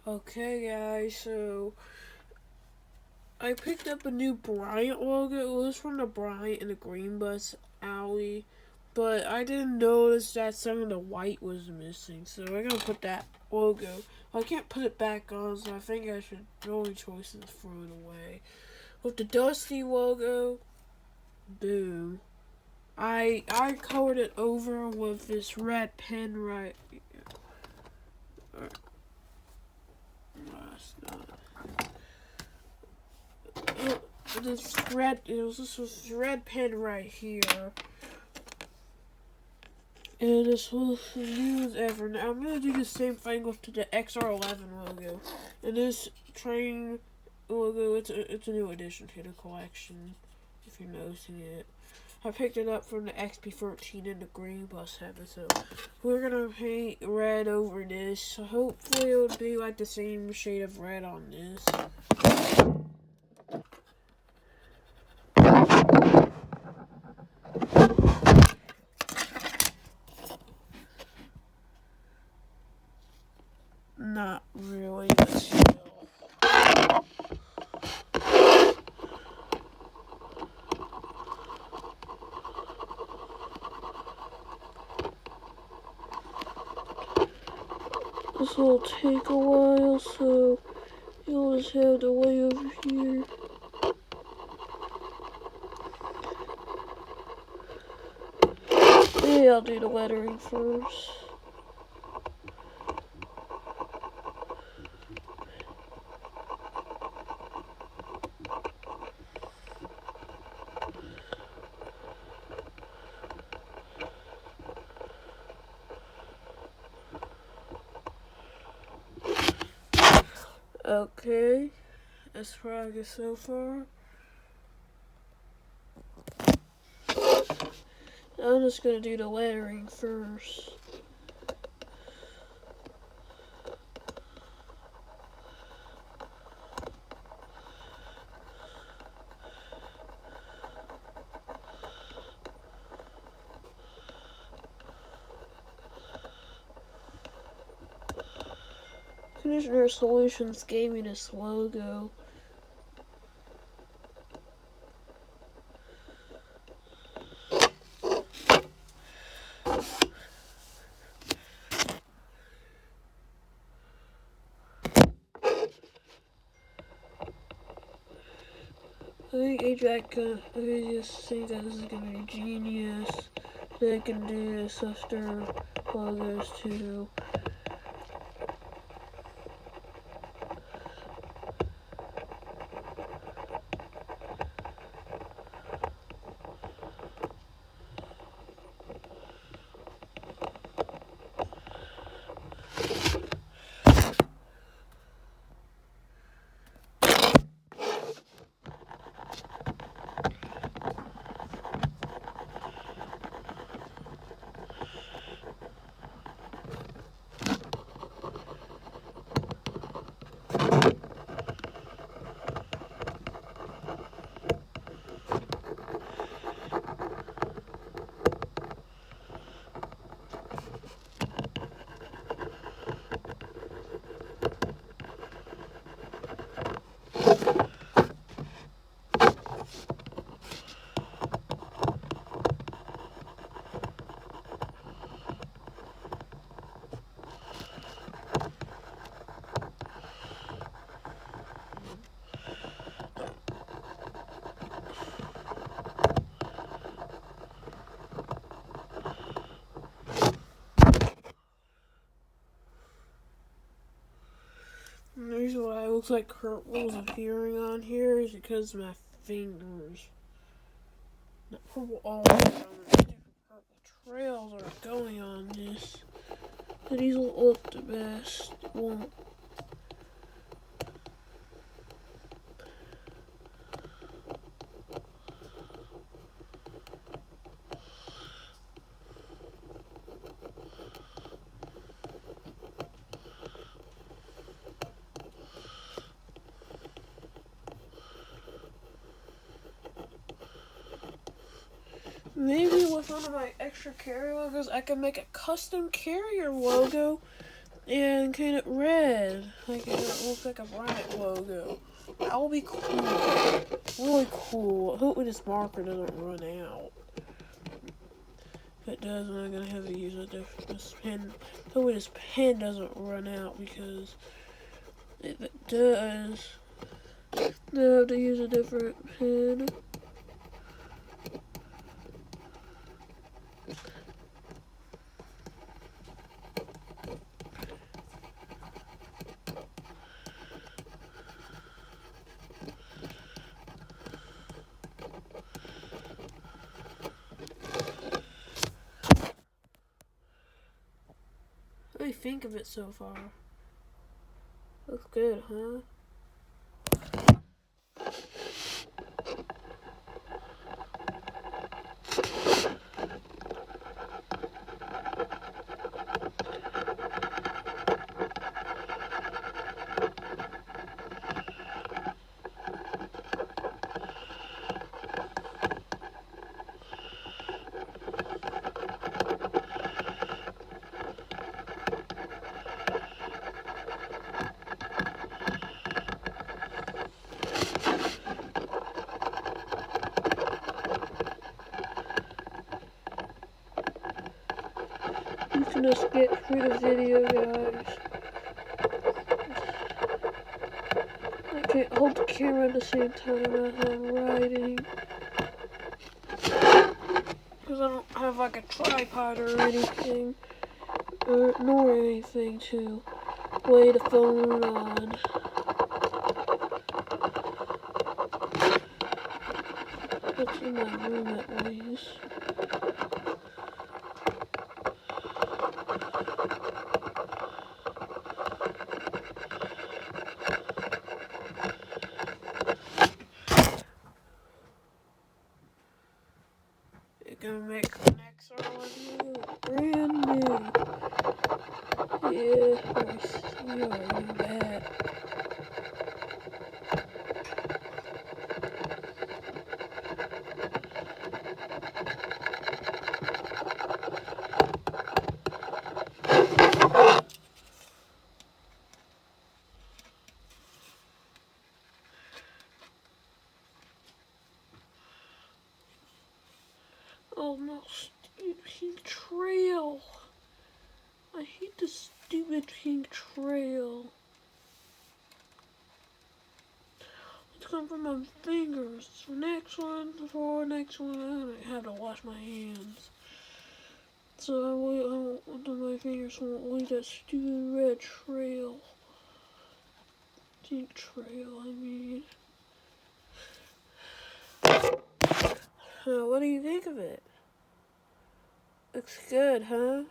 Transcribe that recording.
Okay, guys, so I picked up a new Bryant logo. It was from the Bryant and the Green Bus Alley, but I didn't notice that some of the white was missing, so I'm gonna put that logo. I can't put it back on, so I think I should. The only choice is throw it away. With the Dusty logo, boom. I colored it over with this red pen right. This red, this red pen right here, and this will use ever. Now I'm gonna do the same thing with the XR11 logo, and this train logo. It's a new addition to the collection. If you're noticing it, I picked it up from the XP13 in the Green Bus episode. We're gonna paint red over this. Hopefully, it'll be like the same shade of red on this. Not really, but still. This will take a while, so you'll just have to wait over here. Maybe I'll do the lettering first. Okay, that's progress so far. I'm just gonna do the lettering first. Commissioner Solutions gave me this logo. I think I just think that this is gonna be genius. They can do this after logos too. And the reason why it looks like purple is appearing on here is because my fingers, not purple all around, different purple trails are going on this. But these will look the best. It won't. Maybe with one of my extra carrier logos, I can make a custom carrier logo Yeah, and paint it red. Like it looks like a Bryant logo. That will be cool. Really cool. Hopefully this marker doesn't run out. If it does, then I'm gonna have to use this pen. Hopefully this pen doesn't run out, because if it does, then I have to use a different pen. What do you think of it so far? Looks good, huh? You can just get through the video, guys. I can't hold the camera at the same time as I'm writing, because I don't have like a tripod or anything, nor anything to lay the phone on. That's in my room at least. You're gonna make the next one brand new. Yeah, I see that. Oh no, stupid pink trail. I hate the stupid pink trail. It's coming from my fingers. Next one, I have to wash my hands. So I won't do my fingers, won't leave that stupid red trail. Pink trail, I mean. What do you think of it? Looks good, huh?